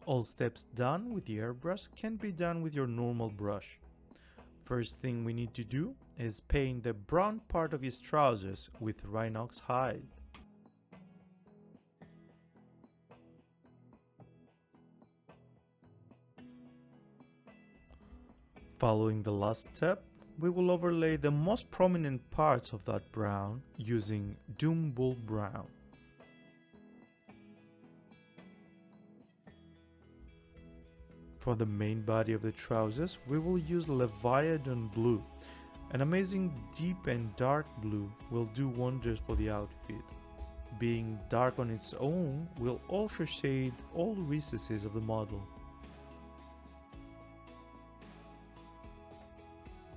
All steps done with the airbrush can be done with your normal brush. First thing we need to do is paint the brown part of his trousers with rhinox hide. Following the last step, we will overlay the most prominent parts of that brown using Doom Wool Brown. For the main body of the trousers, we will use Leviathan Blue. An amazing deep and dark blue will do wonders for the outfit. Being dark on its own will also shade all recesses of the model.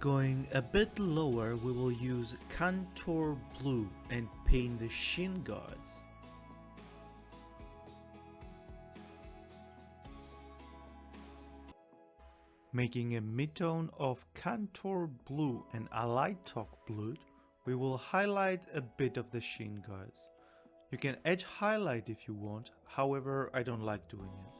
Going a bit lower, we will use Contour Blue and paint the shin guards. Making a midtone of Contour Blue and Allied Talk Blue, we will highlight a bit of the shin guards. You can edge highlight if you want, however I don't like doing it.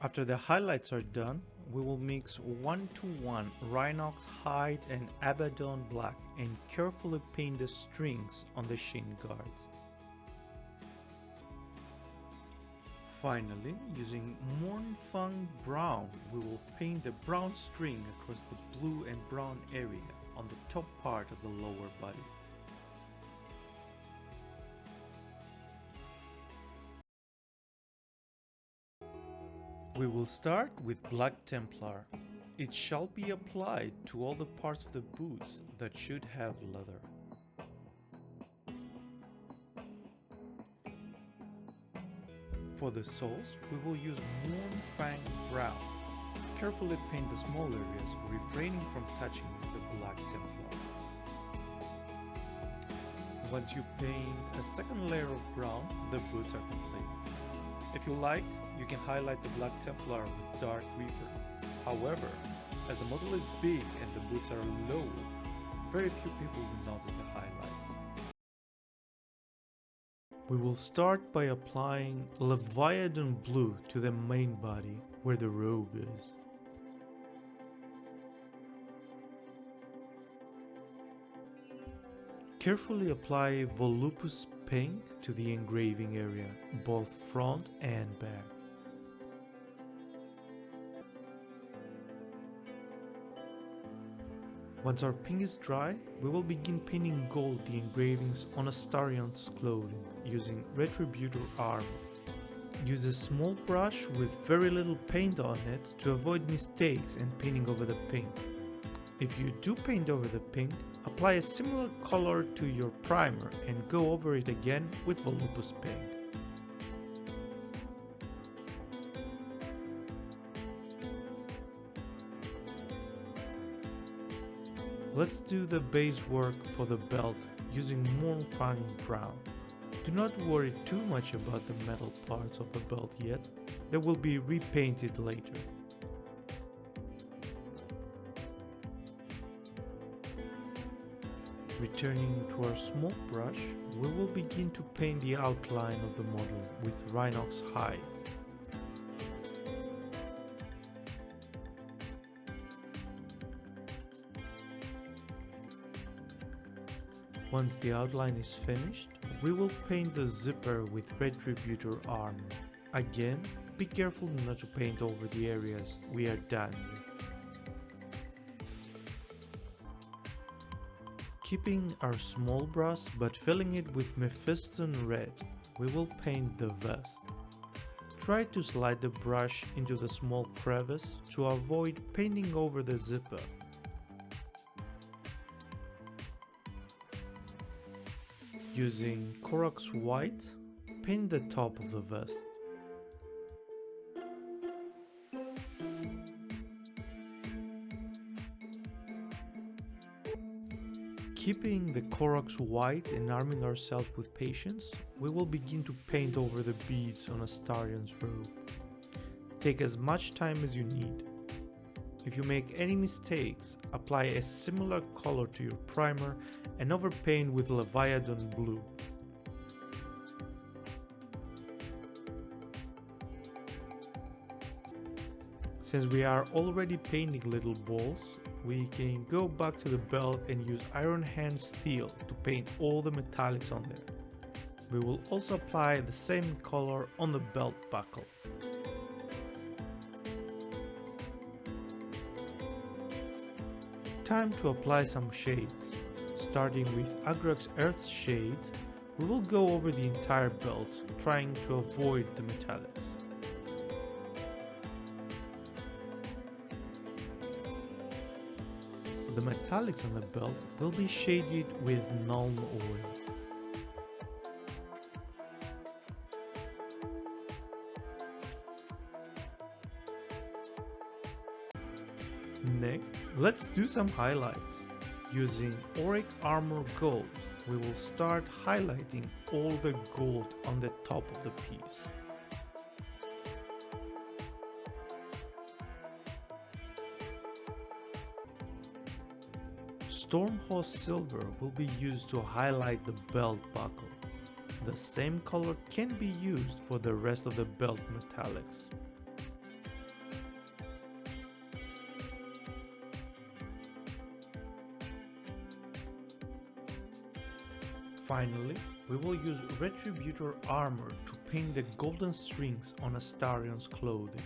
After the highlights are done, we will mix 1:1 Rhinox Hide and Abaddon Black and carefully paint the strings on the shin guards. Finally, using Mournfang Brown, we will paint the brown string across the blue and brown area on the top part of the lower body. We will start with Black Templar. It shall be applied to all the parts of the boots that should have leather. For the soles, we will use Mournfang Brown. Carefully paint the small areas, refraining from touching the Black Templar. Once you paint a second layer of brown, the boots are complete. If you like, you can highlight the Black Templar with Dark Reaper. However, as the model is big and the boots are low, very few people will notice the highlights. We will start by applying Leviathan Blue to the main body where the robe is. Carefully apply Volupus Pink to the engraving area, both front and back. Once our pink is dry, we will begin painting gold the engravings on Astarion's clothing using Retributor armor. Use a small brush with very little paint on it to avoid mistakes and painting over the pink. If you do paint over the pink, apply a similar color to your primer and go over it again with Volupus Pink. Let's do the base work for the belt using Mournfang Brown. Do not worry too much about the metal parts of the belt yet, they will be repainted later. Returning to our small brush, we will begin to paint the outline of the model with Rhinox Hide. Once the outline is finished, we will paint the zipper with Retributor armor. Again, be careful not to paint over the areas we are done with. Keeping our small brush but filling it with Mephiston red, we will paint the vest. Try to slide the brush into the small crevice to avoid painting over the zipper. Using Corax White, paint the top of the vest. Keeping the Corax White and arming ourselves with patience, we will begin to paint over the beads on Astarion's robe. Take as much time as you need. If you make any mistakes, apply a similar color to your primer and overpaint with Leviathan Blue. Since we are already painting little balls, we can go back to the belt and use iron hand steel to paint all the metallics on there. We will also apply the same color on the belt buckle. Time to apply some shades. Starting with Agrax Earth shade, we will go over the entire belt, trying to avoid the metallics. The metallics on the belt will be shaded with Nuln Oil. Next, let's do some highlights. Using Auric Armor Gold, we will start highlighting all the gold on the top of the piece. Stormhost Silver will be used to highlight the belt buckle. The same color can be used for the rest of the belt metallics. Finally, we will use Retributor Armor to paint the golden strings on Astarion's clothing.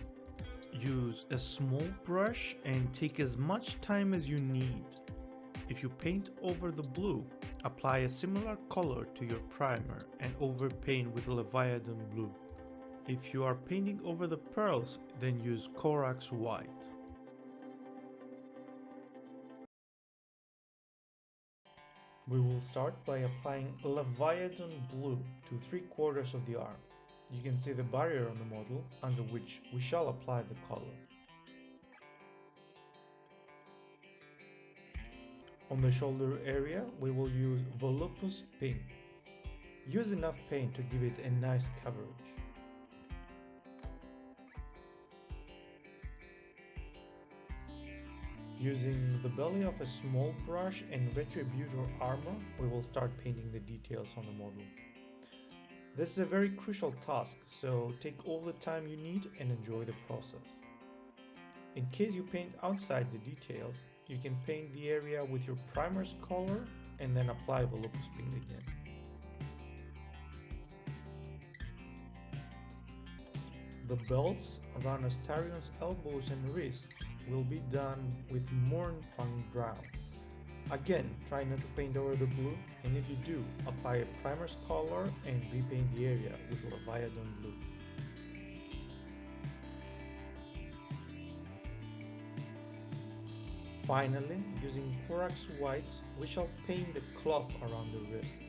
Use a small brush and take as much time as you need. If you paint over the blue, apply a similar color to your primer and overpaint with Leviathan Blue. If you are painting over the pearls, then use Corax White. We will start by applying Leviathan Blue to 3/4 of the arm. You can see the barrier on the model under which we shall apply the color. On the shoulder area, we will use Volupus Pink. Use enough paint to give it a nice coverage. Using the belly of a small brush and Retributor Armor, we will start painting the details on the model. This is a very crucial task, so take all the time you need and enjoy the process. In case you paint outside the details, you can paint the area with your primer's color and then apply Volupus Pink again. The belts around Astarion's elbows and wrists will be done with Mournfang Brown. Again, try not to paint over the blue, and if you do, apply a primer's color and repaint the area with Leviathan Blue. Finally, using Corax White, we shall paint the cloth around the wrists.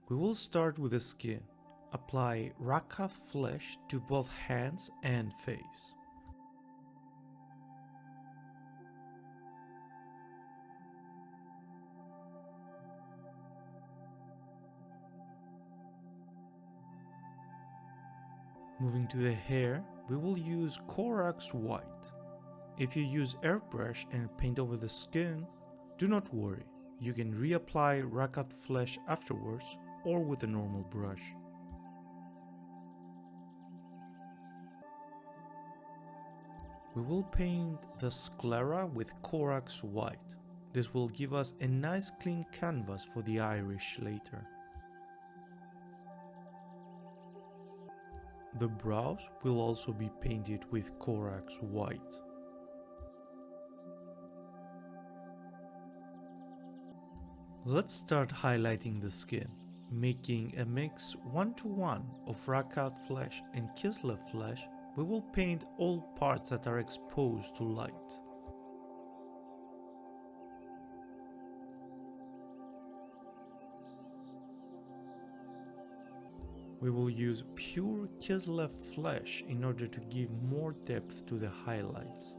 We will start with the skin. Apply Rakath flesh to both hands and face. Moving to the hair, we will use Corax White. If you use airbrush and paint over the skin, do not worry, you can reapply Rakath flesh afterwards or with a normal brush. We will paint the sclera with Corax White. This will give us a nice clean canvas for the Irish later. The brows will also be painted with Corax White. Let's start highlighting the skin, making a mix 1:1 of Rakath flesh and Kislev flesh. We will paint all parts that are exposed to light. We will use pure Kislev flesh in order to give more depth to the highlights.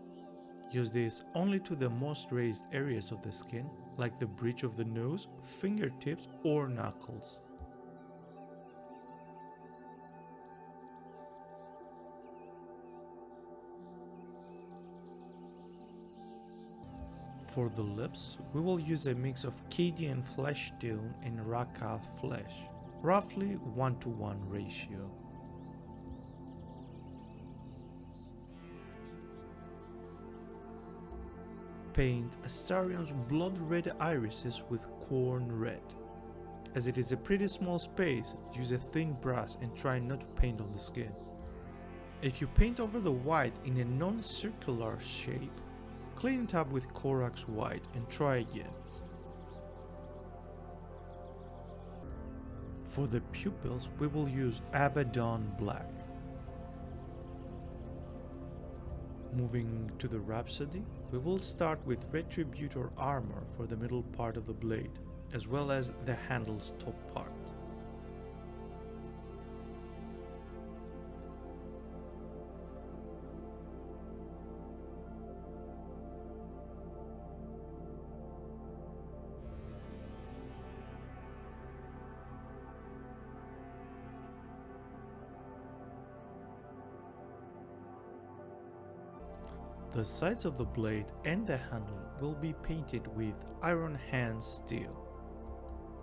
Use this only to the most raised areas of the skin, like the bridge of the nose, fingertips, or knuckles. For the lips, we will use a mix of Cadian flesh stone and Rakath flesh, roughly 1:1 ratio. Paint Astarion's blood red irises with corn red. As it is a pretty small space, use a thin brush and try not to paint on the skin. If you paint over the white in a non-circular shape, clean it up with Corax white and try again. For the pupils, we will use Abaddon black. Moving to the Rhapsody, we will start with Retributor armor for the middle part of the blade, as well as the handle's top part. The sides of the blade and the handle will be painted with Iron Hand steel.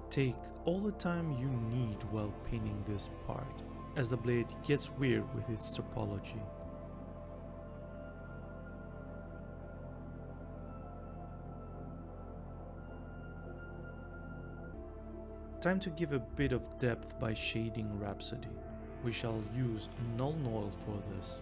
Take all the time you need while painting this part, as the blade gets weird with its topology. Time to give a bit of depth by shading Rhapsody. We shall use Null Oil for this.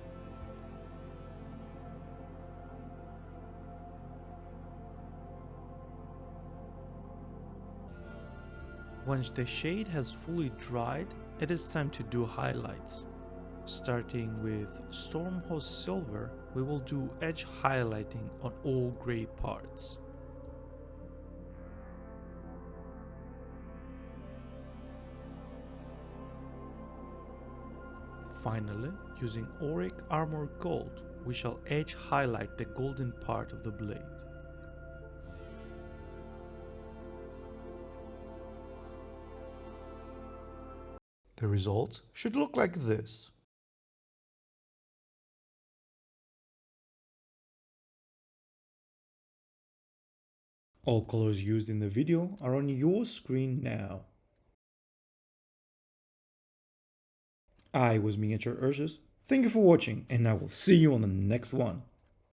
Once the shade has fully dried, it is time to do highlights. Starting with Stormhost Silver, we will do edge highlighting on all grey parts. Finally, using Auric Armor Gold, we shall edge highlight the golden part of the blade. The result should look like this. All colors used in the video are on your screen now. I was MiniatureUrsus. Thank you for watching, and I will see you on the next one.